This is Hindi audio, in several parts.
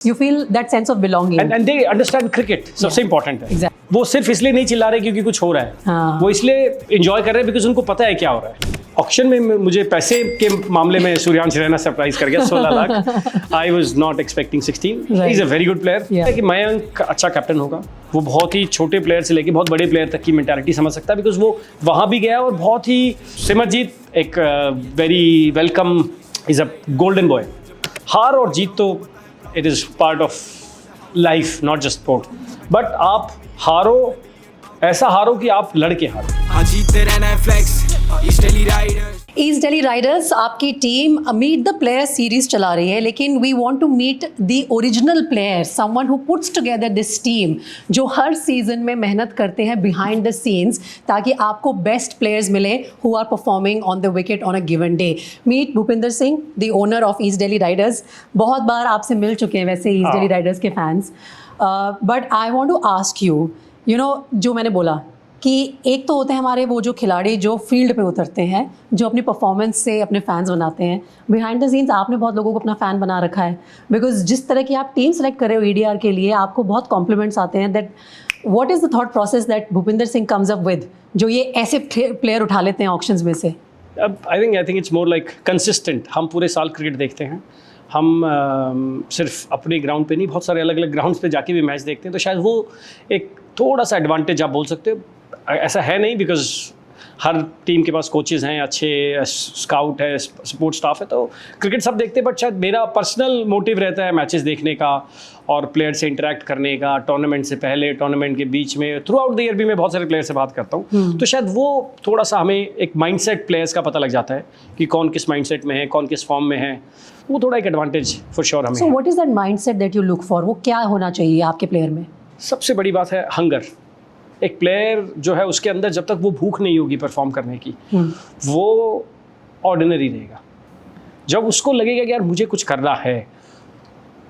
You feel that sense of belonging. And they understand cricket. सबसे important है. Exactly. वो सिर्फ इसलिए नहीं चिल्ला रहे क्योंकि कुछ हो रहा है. हाँ. वो इसलिए enjoy कर रहे हैं because उनको पता है क्या हो रहा है. ऑक्शन में मुझे पैसे के मामले में सूर्यांश रैना सरप्राइज कर गया 16 lakh. I was not expecting 16. He is a very good player. कि मयंक अच्छा कैप्टन होगा. वो बहुत ही छोटे प्लेयर से लेके बहुत बड़े प्लेयर तक की मेंटालिटी समझ सकता है बिकॉज वो वहाँ भी गया और बहुत ही सिमरजीत एक very welcome is a golden boy. हार और जीत तो it is part of life not just sport. But आप हारो ऐसा हारो कि आप लड़के हारो. जीतते रहना है फ्लेक्स. ईस्ट दिल्ली राइडर्स आपकी team meet the player series चला रही है, लेकिन we want to meet the original player, someone who puts together this team, जो हर सीजन में मेहनत करते हैं बिहाइंड द सीन्स ताकि आपको बेस्ट प्लेयर्स मिले who are performing on the wicket on a given day. Meet Bhupinder Singh, the owner of East Delhi Riders. बहुत बार आपसे मिल चुके हैं वैसे ईस्ट दिल्ली राइडर्स के fans, but I want to ask you, you know, जो मैंने बोला कि एक तो होते हैं हमारे वो जो खिलाड़ी जो फील्ड पे उतरते हैं, जो अपनी परफॉर्मेंस से अपने फैंस बनाते हैं. बिहाइंड द सीन्स आपने बहुत लोगों को अपना फ़ैन बना रखा है बिकॉज जिस तरह की आप टीम सेलेक्ट कर रहे हो ईडीआर के लिए, आपको बहुत कॉम्प्लीमेंट्स आते हैं. That what is the thought process that Bhupinder Singh comes up with, जो ये ऐसे प्लेयर उठा लेते हैं ऑक्शंस में से? I think it's more like consistent. हम पूरे साल क्रिकेट देखते हैं. हम सिर्फ अपने ग्राउंड पे नहीं, बहुत सारे अलग अलग ग्राउंड्स पे जाके भी मैच देखते हैं. तो शायद वो एक थोड़ा सा एडवांटेज आप बोल सकते हो. ऐसा है नहीं बिकॉज हर टीम के पास कोचेज़ हैं, अच्छे स्काउट है, सपोर्ट स्टाफ है, तो क्रिकेट सब देखते हैं. बट शायद मेरा पर्सनल मोटिव रहता है मैचेस देखने का और प्लेयर से इंटरेक्ट करने का. टूर्नामेंट से पहले, टूर्नामेंट के बीच में, थ्रू आउट द ईयर भी मैं बहुत सारे प्लेयर से बात करता हूँ. तो शायद वो थोड़ा सा हमें एक माइंडसेट प्लेयर्स का पता लग जाता है कि कौन किस माइंडसेट में है, कौन किस फॉर्म में है. वो थोड़ा एक एडवांटेज फॉर श्योर हमें. So what is that mindset that you look for? वो क्या होना चाहिए आपके प्लेयर में? सबसे बड़ी बात है हंगर. एक प्लेयर जो है उसके अंदर जब तक वो भूख नहीं होगी परफॉर्म करने की, वो ऑर्डिनरी रहेगा. जब उसको लगेगा कि यार मुझे कुछ करना है,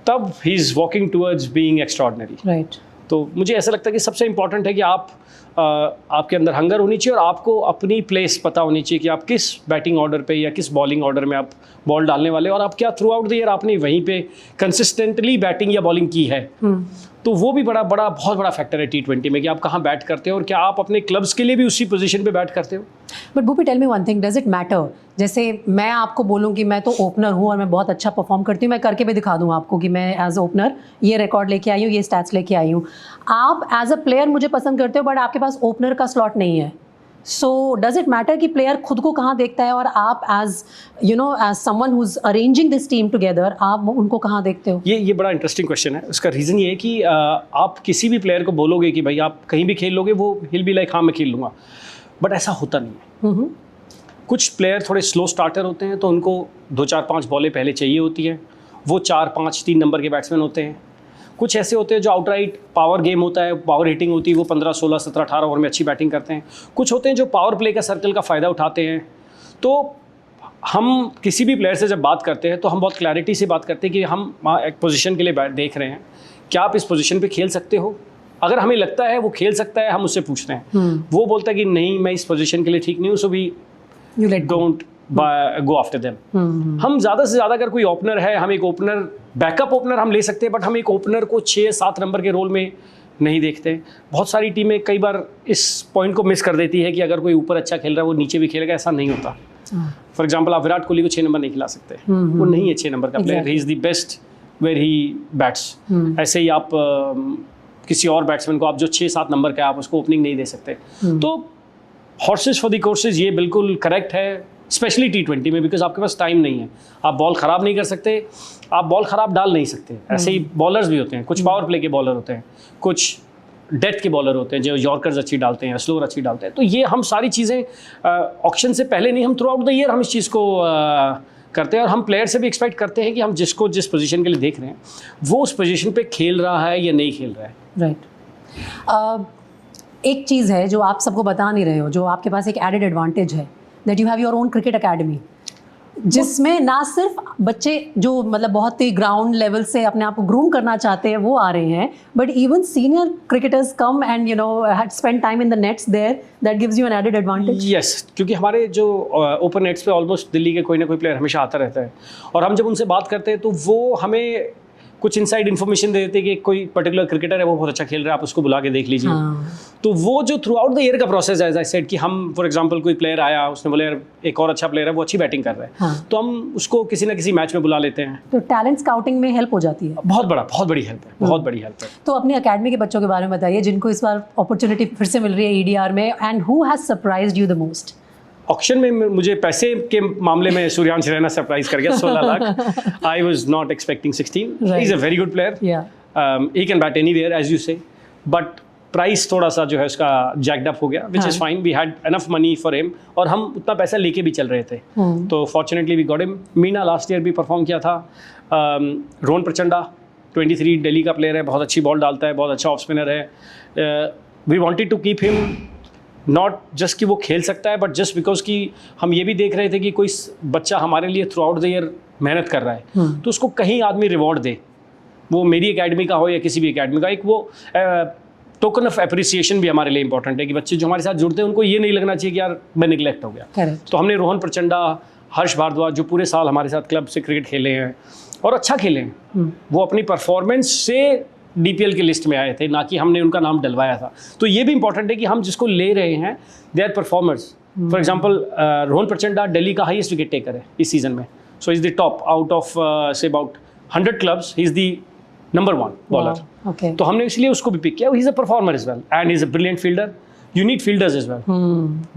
तब he is walking towards being extraordinary. Right. तो मुझे ऐसा लगता है कि सबसे इंपॉर्टेंट है कि आपके अंदर हंगर होनी चाहिए और आपको अपनी प्लेस पता होनी चाहिए कि आप किस बैटिंग ऑर्डर पे या किस बॉलिंग ऑर्डर में आप बॉल डालने वाले, और आप क्या थ्रू आउट द ईयर आपने वहीं पे कंसिस्टेंटली बैटिंग या बॉलिंग की है. तो वो भी बहुत बड़ा फैक्टर है T20 में कि आप कहाँ बैट करते हो और क्या आप अपने क्लब्स के लिए भी उसी पोजीशन पे बैट करते हो. But Bhupi, tell me one thing, does it matter? जैसे मैं आपको बोलूँ कि मैं तो ओपनर हूँ और मैं बहुत अच्छा परफॉर्म करती हूँ, मैं करके भी दिखा दूँ आपको कि मैं एज ओपनर ये रिकॉर्ड लेके आई हूँ, ये स्टैट्स लेके आई हूँ. आप एज अ प्लेयर मुझे पसंद करते हो बट आपके पास ओपनर का स्लॉट नहीं है. सो डज इट मैटर कि प्लेयर खुद को कहाँ देखता है और आप as you know as someone who is arranging this team together, आप उनको कहाँ देखते हो? ये बड़ा इंटरेस्टिंग क्वेश्चन है. उसका रीज़न ये है कि आप किसी भी प्लेयर को बोलोगे कि भाई आप कहीं भी खेल लोगे, वो हिल बी लाइक हाँ मैं खेल लूँगा, बट ऐसा होता नहीं है. कुछ प्लेयर थोड़े स्लो स्टार्टर होते हैं तो उनको 2-4-5 बॉलें पहले चाहिए होती हैं. वो 4-5 3 नंबर के बैट्समैन होते हैं. कुछ ऐसे होते हैं जो आउटराइट पावर गेम होता है, पावर हिटिंग होती है, वो 15, 16, 17, 18 ओवर में अच्छी बैटिंग करते हैं. कुछ होते हैं जो पावर प्ले का सर्कल का फ़ायदा उठाते हैं. तो हम किसी भी प्लेयर से जब बात करते हैं तो हम बहुत क्लैरिटी से बात करते हैं कि हम एक पोजीशन के लिए देख रहे हैं, क्या आप इस पोजीशन पे खेल सकते हो. अगर हमें लगता है वो खेल सकता है, हम उससे पूछते हैं. वो बोलता है कि नहीं मैं इस पोजीशन के लिए ठीक नहीं हूँ, सो भी डोंट गो आफ्टर देम. हम ज़्यादा से ज़्यादा अगर कोई ओपनर है, हम एक ओपनर बैकअप ओपनर हम ले सकते हैं, बट हम एक ओपनर को 6-7 नंबर के रोल में नहीं देखते. बहुत सारी टीमें कई बार इस पॉइंट को मिस कर देती है कि अगर कोई ऊपर अच्छा खेल रहा है वो नीचे भी खेलेगा. ऐसा नहीं होता. फॉर एग्जाम्पल आप विराट कोहली को 6 नंबर नहीं खिला सकते. वो नहीं है 6 नंबर का player. He is the best where he bats. ऐसे ही आप किसी और बैट्समैन को आप जो 6-7 नंबर का आप उसको ओपनिंग नहीं दे सकते. तो हॉर्सेस फॉर द कोर्सेज, ये बिल्कुल करेक्ट है, स्पेशली T20 में, बिकॉज आपके पास टाइम नहीं है. आप बॉल ख़राब नहीं कर सकते, आप बॉल ख़राब डाल नहीं सकते. ऐसे ही बॉलर्स भी होते हैं. कुछ पावर प्ले के बॉलर होते हैं, कुछ डेथ के बॉलर होते हैं जो यॉर्कर्स अच्छी डालते हैं, स्लोअर अच्छी डालते हैं. तो ये हम सारी चीज़ें ऑक्शन से पहले नहीं, हम थ्रू आउट द ईयर हम इस चीज़ को करते हैं. और हम प्लेयर से भी एक्सपेक्ट करते हैं कि हम जिसको जिस पोजीशन के लिए देख रहे हैं वो उस पोजीशन पे खेल रहा है या नहीं खेल रहा है. राइट. एक चीज़ है जो आप सबको बता नहीं रहे हो, जो आपके पास एक एडेड एडवांटेज है, that you have your own cricket academy, जिसमें ना सिर्फ बच्चे जो मतलब बहुत ही ग्राउंड लेवल से अपने आप को ग्रूम करना चाहते हैं वो आ रहे हैं, but even senior cricketers come and you know spend time in the nets there, that gives you an added advantage. Yes, क्योंकि हमारे जो ओपन नेट्स पे ऑलमोस्ट दिल्ली के कोई ना कोई प्लेयर हमेशा आता रहता है, और हम जब उनसे बात करते हैं तो वो हमें कुछ इनसाइड इन्फॉर्मेशन दे देते कि कोई पर्टिकुलर क्रिकेटर है वो बहुत अच्छा खेल रहा है, आप उसको बुला के देख लीजिए। तो वो जो थ्रू आउट द ईयर का प्रोसेस है, एज आई सेड, कि हम फॉर एग्जांपल कोई प्लेयर आया, उसने बोले यार एक और अच्छा प्लेयर है, वो अच्छी बैटिंग कर रहा है, तो हम उसको किसी ना किसी मैच में बुला लेते हैं। तो टैलेंट स्काउटिंग में हेल्प हो जाती है। बहुत बड़ी हेल्प है, बहुत बड़ी हेल्प है। तो अपनी अकेडमी के बच्चों के बारे में बताइए जिनको इस बार अपॉर्चुनिटी फिर से मिल रही है ईडीआर में, and who has surprised you the most? Auction में मुझे पैसे के मामले में सूर्यांश रैना सरप्राइज कर गया, 16 lakh. I was not expecting 16। He is a very good player, he can bat anywhere as you say, but price थोड़ा सा जो है उसका जैक्ड अप हो गया, which is fine. We had enough money for him, और हम उतना पैसा लेके भी चल रहे थे, तो fortunately we got him. Meena last year भी परफॉर्म किया था। रोहन प्रचंडा 23 दिल्ली का प्लेयर है, बहुत अच्छी बॉल डालता है, बहुत अच्छा ऑफ स्पिनर है। We wanted to keep him, not just कि वो खेल सकता है, बट जस्ट बिकॉज कि हम ये भी देख रहे थे कि कोई बच्चा हमारे लिए थ्रू आउट द ईयर मेहनत कर रहा है, तो उसको कहीं आदमी रिवॉर्ड दे, वो मेरी एकेडमी का हो या किसी भी एकेडमी का। एक वो टोकन ऑफ एप्रिसिएशन भी हमारे लिए इंपॉर्टेंट है कि बच्चे जो हमारे साथ जुड़ते हैं उनको ये नहीं लगना चाहिए कि यार मैं निगलेक्ट हो गया। तो हमने रोहन प्रचंडा, हर्ष भारद्वाज जो पूरे साल हमारे साथ क्लब से क्रिकेट खेले हैं और अच्छा खेले हैं, वो अपनी परफॉर्मेंस से डीपीएल की लिस्ट में आए थे, ना कि हमने उनका नाम डलवाया था। तो ये भी इंपॉर्टेंट है कि हम जिसको ले रहे हैं they are performers. For example Rohan Prachanda Delhi का हाईएस्ट विकेट टेकर है इस सीजन में, so is the top out of say about 100 clubs, he is the number 1 bowler. तो हमने इसलिए उसको भी पिक किया। He is a performer as well and is a brilliant fielder. You need fielders as well.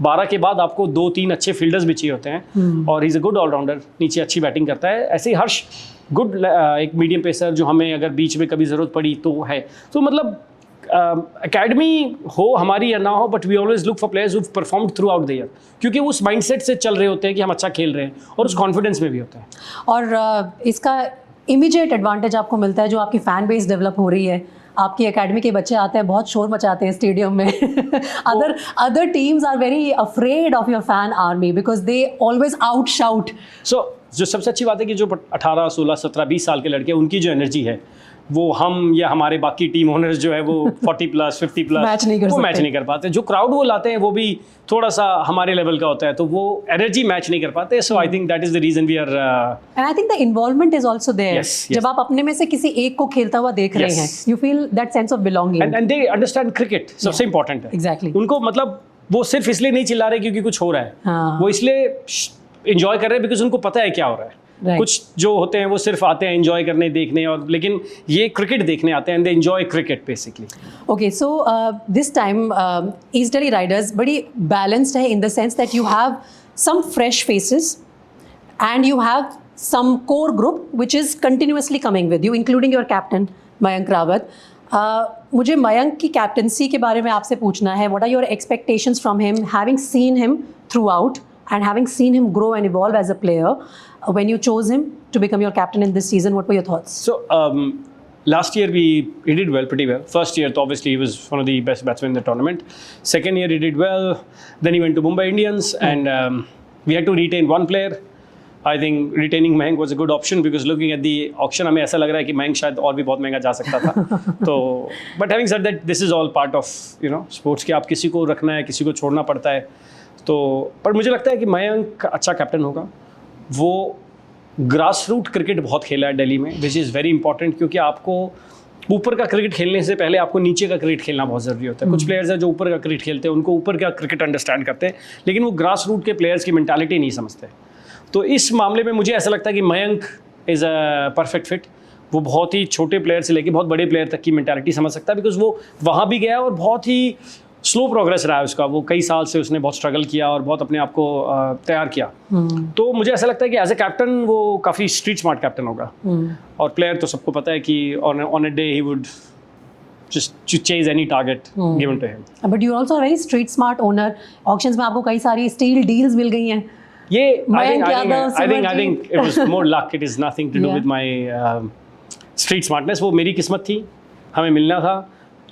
12 के बाद आपको 2-3 अच्छे फील्डर्स भी चाहिए होते हैं, और he is a good allrounder, नीचे अच्छी बैटिंग करता है। ऐसे ही हर्ष गुड एक मीडियम पेसर जो हमें अगर बीच में कभी ज़रूरत पड़ी तो है। तो मतलब एकेडमी हो हमारी या ना हो, but we always look for players who performed throughout the year, क्योंकि वो उस माइंडसेट से चल रहे होते हैं कि हम अच्छा खेल रहे हैं, और उस कॉन्फिडेंस में भी होते हैं। और इसका इमीडिएट एडवांटेज आपको मिलता है जो आपकी फ़ैन बेस डेवलप हो रही है। आपकी एकेडमी के बच्चे आते हैं, बहुत शोर मचाते हैं स्टेडियम में। Other teams are very afraid of your fan army because they always out shout. So जो सबसे अच्छी बात है कि जो 18, 16, 17, 20 साल के लड़के हैं, उनकी जो एनर्जी है वो हम या हमारे बाकी टीम ओनर्स जो है वो 40+, 50+ मैच नहीं कर पाते। जो क्राउड वो लाते हैं वो भी थोड़ा सा हमारे लेवल का होता है, तो वो एनर्जी मैच नहीं कर पाते। So I think that is the reason we are, and I think the involvement is also there. जब आप अपने में से किसी एक को खेलता हुआ देख रहे हैं, you feel that sense of belonging, and they understand cricket. सबसे इंपॉर्टेंट है एग्जैक्टली उनको, मतलब वो सिर्फ इसलिए नहीं चिल्ला रहे क्योंकि कुछ हो रहा है, वो इसलिए इंजॉय कर रहे हैं बिकॉज उनको पता है क्या हो रहा है। कुछ जो होते हैं वो सिर्फ आते हैं एंजॉय करने, देखने, और लेकिन ये क्रिकेट देखने आते हैं, and they enjoy cricket basically. Okay, so this time East Delhi Riders बड़ी बैलेंस्ड है in the sense that you have some fresh faces and you have some core group which is continuously coming with you, including your captain Mayank Rawat. मुझे मयंक की कैप्टनसी के बारे में आपसे पूछना है। What are your expectations from him, having seen him throughout and having seen him grow and evolve as a player? When you chose him to become your captain in this season, what were your thoughts? So last year he did well, pretty well. First year, obviously, he was one of the best batsmen in the tournament. Second year, he did well. Then he went to Mumbai Indians, and we had to retain one player. I think retaining Mayank was a good option because looking at the auction, हमें ऐसा लग रहा है कि Mayank शायद और भी बहुत महंगा जा सकता था। तो but having said that, this is all part of sports कि आप किसी को रखना है, किसी को छोड़ना पड़ता है। तो पर मुझे लगता है कि मयंक अच्छा कैप्टन होगा। वो ग्रास रूट क्रिकेट बहुत खेला है दिल्ली में, विच इज़ वेरी इंपॉर्टेंट, क्योंकि आपको ऊपर का क्रिकेट खेलने से पहले आपको नीचे का क्रिकेट खेलना बहुत ज़रूरी होता है। कुछ प्लेयर्स हैं जो ऊपर का क्रिकेट खेलते हैं, उनको ऊपर का क्रिकेट अंडरस्टैंड करते हैं, लेकिन वो ग्रास रूट के प्लेयर्स की मेंटालिटी नहीं समझते। तो इस मामले में मुझे ऐसा लगता है कि Mayank is a perfect fit. वो बहुत ही छोटे प्लेयर से लेकर बहुत बड़े प्लेयर तक की मेंटालिटी समझ सकता है, बिकॉज वो वहाँ भी गया और बहुत ही स्लो प्रोग्रेस रहा है उसका। वो कई साल से उसने बहुत स्ट्रगल किया और बहुत अपने आप को तैयार किया। तो मुझे ऐसा लगता है कि एज ए कैप्टन वो काफ़ी स्ट्रीट स्मार्ट कैप्टन होगा। और प्लेयर तो सबको पता है कि on a day he would just chase any target given to him. But you also very street smart owner. Auctions में आपको कई सारी स्टील डील्स मिल गई हैं। ये I think it was more luck. It is nothing to do with my street smartness. वो मेरी किस्मत थी, हमें मिलना था।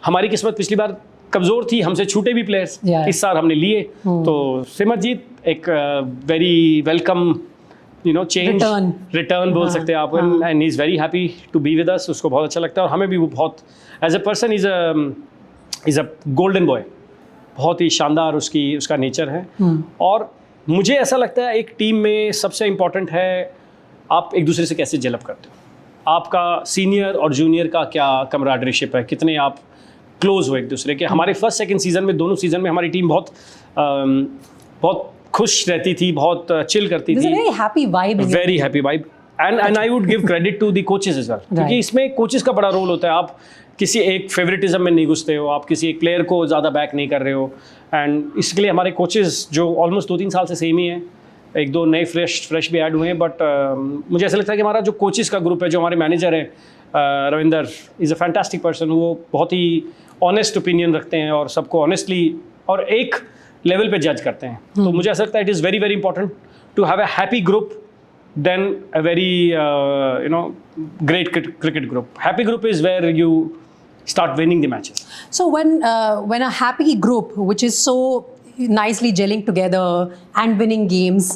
हमारी किस्मत पिछली बार कमज़ोर थी, हमसे छूटे भी प्लेयर्स, इस साल हमने लिए। तो सिमरजीत एक वेरी वेलकम चेंज रिटर्न बोल सकते हैं आप, and he is very happy to be with us. उसको बहुत अच्छा लगता है, और हमें भी वो बहुत as a person is a golden boy. बहुत ही शानदार उसका नेचर है। और मुझे ऐसा लगता है एक टीम में सबसे इम्पॉर्टेंट है आप एक दूसरे से कैसे जेलअप करते हो। आपका सीनियर और जूनियर का क्या कमराडरीशिप है, कितने आप क्लोज हो एक दूसरे के। हमारे फर्स्ट सेकंड सीजन में, दोनों सीजन में हमारी टीम बहुत खुश रहती थी, बहुत चिल करती थी, very happy vibe, very happy vibe. And I would give credit to the coaches as well, क्योंकि इसमें कोचेस का बड़ा रोल होता है। आप किसी एक फेवरेटिज्म में नहीं घुसते हो, आप किसी एक प्लेयर को ज़्यादा बैक नहीं कर रहे हो। एंड इसके लिए हमारे कोचेस जो ऑलमोस्ट 2-3 साल से सेम ही हैं, 1-2 नए फ्रेश भी ऐड हुए हैं, बट मुझे ऐसा लगता है कि हमारा जो कोचेस का ग्रुप है, जो हमारे मैनेजर हैं Ravinder is a fantastic person. वो बहुत ही ऑनेस्ट ओपिनियन रखते हैं और सबको ऑनेस्टली और एक लेवल पे जज करते हैं। तो मुझे ऐसा लगता है it is very very important to have a happy group then a very great cricket group. Happy group is where you start winning the matches. So when a happy group, which is so nicely gelling together and winning games,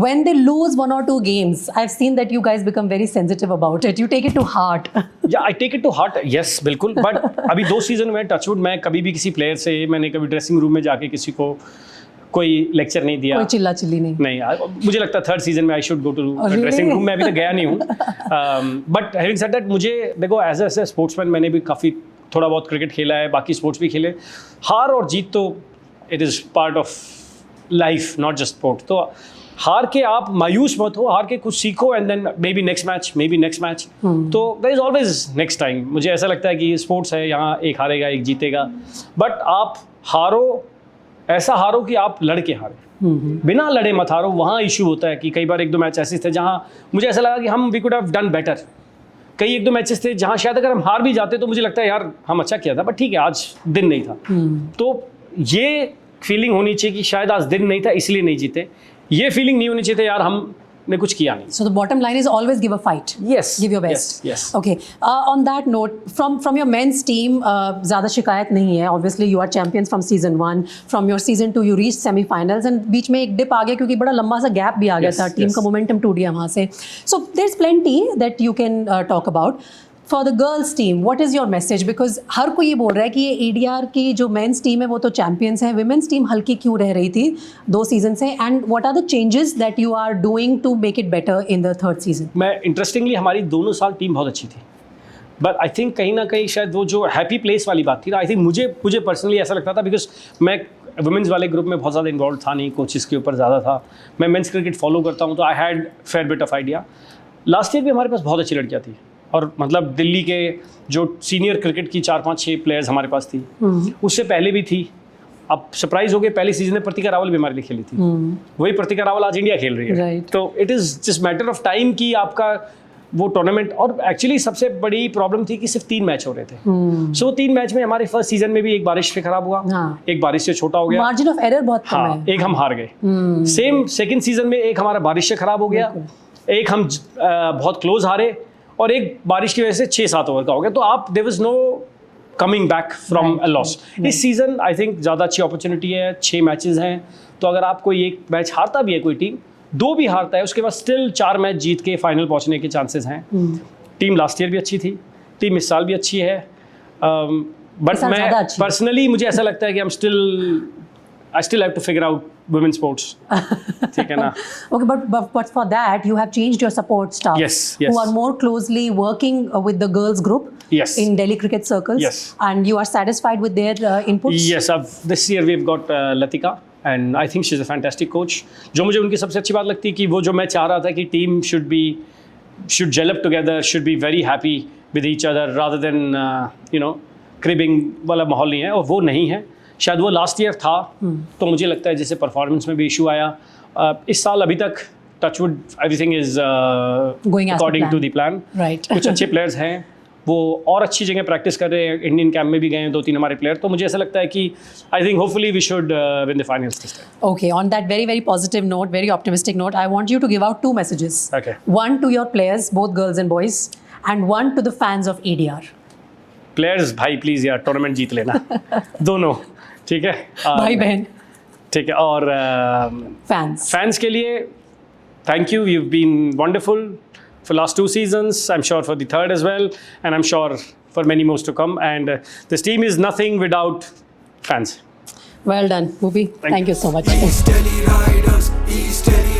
when they lose 1 or 2 games, I've seen that you guys become very sensitive about it. You take it to heart. Yeah, I take it to heart. Yes, बिल्कुल. But अभी 2 सीजन में टचवुड मैं कभी भी किसी प्लेयर से, मैंने कभी ड्रेसिंग रूम में जाके किसी को कोई लेक्चर नहीं दिया, कोई चिल्ला चिल्ली नहीं। मुझे लगता है 3rd सीजन में I should go to dressing room. मैं अभी तक गया नहीं हूँ, बट हैविंग सेड दैट, मुझे देखो एज ए स्पोर्ट्समैन मैंने भी काफ़ी थोड़ा बहुत क्रिकेट खेला है, बाकी स्पोर्ट्स भी खेले। हार और जीत तो it is part of life, not just sport. तो हार के आप मायूस मत हो, हार के कुछ सीखो and then maybe next match, तो there is always next time. मुझे ऐसा लगता है कि स्पोर्ट्स है, यहाँ एक हारेगा एक जीतेगा, बट आप हारो, ऐसा हारो कि आप लड़के हारे, बिना लड़े मत हारो। वहाँ इशू होता है कि कई बार 1-2 मैच ऐसे थे जहाँ मुझे ऐसा लगा कि हम we could have done better. कई 1-2 मैचेस थे जहाँ शायद अगर हम हार भी जाते तो मुझे लगता है यार हम अच्छा किया था, बट ठीक है आज दिन नहीं था। तो ये फीलिंग होनी चाहिए कि शायद आज दिन नहीं था इसलिए नहीं जीते। ये फीलिंग नहीं होनी चाहिए था यार हमने कुछ किया नहीं। So the bottom line is always give a fight. Yes. Give your best. Yes. Okay. On that note, from your men's team, ज़्यादा शिकायत नहीं है. Obviously you are champions from season 1. From your season 2 you reached semi-finals and बीच में एक dip आ गया क्योंकि बड़ा लंबा सा gap भी आ गया था. Team का momentum टूट गया वहाँ से. So there's plenty that you can talk about. For the girls team, what is your message? Because हर कोई ये बोल रहा है कि ये ADR की जो मेंस टीम है वो तो चैंपियंस हैं, विमेंस टीम हल्की क्यों रह रही थी 2 सीजन से, and what are the changes that you are doing to make it better in the 3rd season? मैं इंटरेस्टिंगली हमारी दोनों साल टीम बहुत अच्छी थी, बट आई थिंक कहीं ना कहीं शायद वो जो हैप्पी प्लेस वाली बात थी ना, आई थिंक मुझे पर्सनली ऐसा लगता था, बिकॉज मैं वुमेंस वाले ग्रुप में बहुत ज़्यादा इन्वॉल्व था नहीं, कोचेस के ऊपर ज़्यादा था, मैं मेंस क्रिकेट फॉलो करता हूँ, तो I had fair bit of idea. Last year भी हमारे पास बहुत अच्छी लड़कियाँ थी, और मतलब दिल्ली के जो सीनियर क्रिकेट की 4-5-6 प्लेयर्स हमारे पास थी, उससे पहले भी थी। अब सरप्राइज हो गए, पहले सीजन में प्रतिका रावल भी हमारे लिए खेली थी, वही प्रतिका रावल आज इंडिया खेल रही है। Right. तो it is just matter of time कि आपका वो टूर्नामेंट, और एक्चुअली सबसे बड़ी प्रॉब्लम थी कि सिर्फ 3 मैच हो रहे थे। सो 3 मैच में हमारे फर्स्ट सीजन में भी एक बारिश से खराब हुआ, एक बारिश से छोटा हो गया, मार्जिन ऑफ एरर बहुत कम है, एक हम हार गए। सेम सेकेंड सीजन में एक हमारा बारिश से खराब हो गया, एक हम बहुत क्लोज हारे, और एक बारिश की वजह से 6-7 ओवर का हो गया। तो आप there was no coming back from a loss. इस सीजन आई थिंक ज़्यादा अच्छी अपॉर्चुनिटी है, 6 मैचेस हैं, तो अगर आप कोई एक मैच हारता भी है कोई टीम, 2 भी हारता है, उसके बाद स्टिल 4 मैच जीत के फाइनल पहुंचने के चांसेस हैं। टीम लास्ट ईयर भी अच्छी थी, टीम इस साल भी अच्छी है, बट मैं पर्सनली मुझे ऐसा लगता है कि I still have to figure out women's sports. ठीक है ना? Okay, but for that you have changed your support staff. Yes. Who are more closely working with the girls group. Yes. In Delhi cricket circles. Yes. And you are satisfied with their inputs. Yes. This year we've got Latika, and I think she's a fantastic coach. जो मुझे उनकी सबसे अच्छी बात लगती है कि वो जो मैं चाह रहा था कि team should gel up together, should be very happy with each other rather than cribbing वाला माहौल नहीं है, और वो नहीं है। शायद वो लास्ट ईयर था, तो मुझे लगता है जैसे परफॉर्मेंस में भी इशू आया। इस साल अभी तक touch wood everything is according to the plan. कुछ अच्छे प्लेयर्स हैं, वो और अच्छी जगह प्रैक्टिस कर रहे हैं, इंडियन कैंप में भी गए हैं 2-3 हमारे प्लेयर, तो मुझे ऐसा लगता है कि I think hopefully we should win the finals this time. Okay, on that very very positive note, very optimistic note, I want you to give out 2 messages. Okay. One to your players, both girls and boys, and one to the fans of ADR. Players भाई प्लीज़ यार टूर्नामेंट जीत लेना दोनों, ठीक है भाई बहन, ठीक है, और फैंस के लिए thank you, you've been wonderful for last 2 seasons, I'm sure for the 3rd as well, and I'm sure for many more to come, and this team is nothing without fans. Well done, Bhupi. Thank you so much. East Delhi Riders, East Delhi